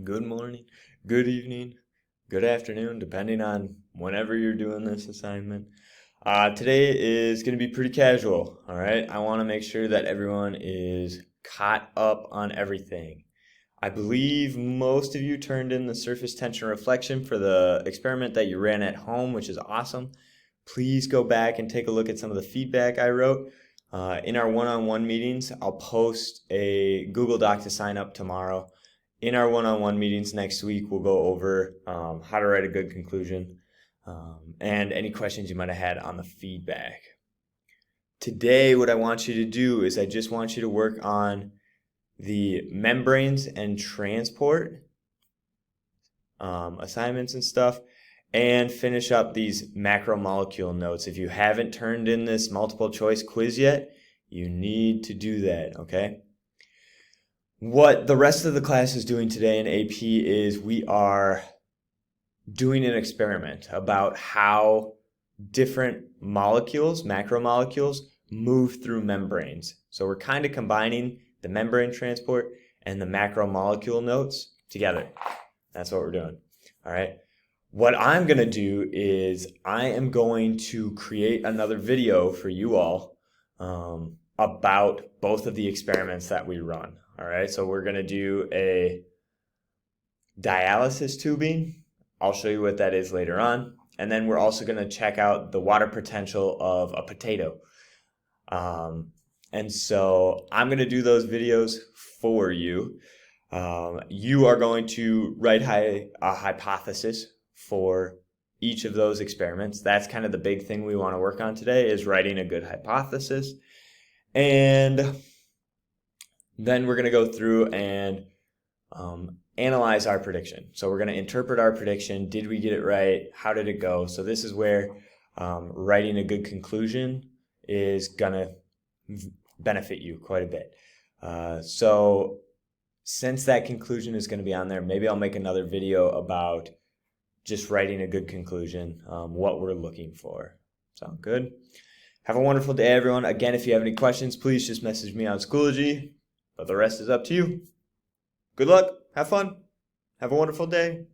good morning, good evening, good afternoon, depending on whenever you're doing this assignment. Today is going to be pretty casual, all right? I want to make sure that everyone is caught up on everything. I believe most of you turned in the surface tension reflection for the experiment that you ran at home, which is awesome. Please go back and take a look at some of the feedback I wrote. In our one-on-one meetings, I'll post a Google Doc to sign up tomorrow. In our one-on-one meetings next week, we'll go over how to write a good conclusion and any questions you might have had on the feedback. Today, what I want you to do is I just want you to work on the membranes and transport assignments and stuff, and finish up these macromolecule notes. If you haven't turned in this multiple choice quiz yet, you need to do that, okay? What the rest of the class is doing today in AP is we are doing an experiment about how different molecules, macromolecules, move through membranes. So we're kind of combining the membrane transport and the macromolecule notes together. That's what we're doing, all right? What I'm going to do is I am going to create another video for you all about both of the experiments that we run. All right, so we're going to do a dialysis tubing. I'll show you what that is later on. And then we're also going to check out the water potential of a potato. And so I'm going to do those videos for you. You are going to write a hypothesis for each of those experiments. That's kind of the big thing we want to work on today, is writing a good hypothesis. And then we're going to go through and analyze our prediction. So we're going to interpret our prediction. Did we get it right? How did it go? So this is where writing a good conclusion is going to benefit you quite a bit. So since that conclusion is going to be on there, maybe I'll make another video about just writing a good conclusion, what we're looking for. Sound good? Have a wonderful day, everyone. Again, if you have any questions, please just message me on Schoology, but the rest is up to you. Good luck. Have fun. Have a wonderful day.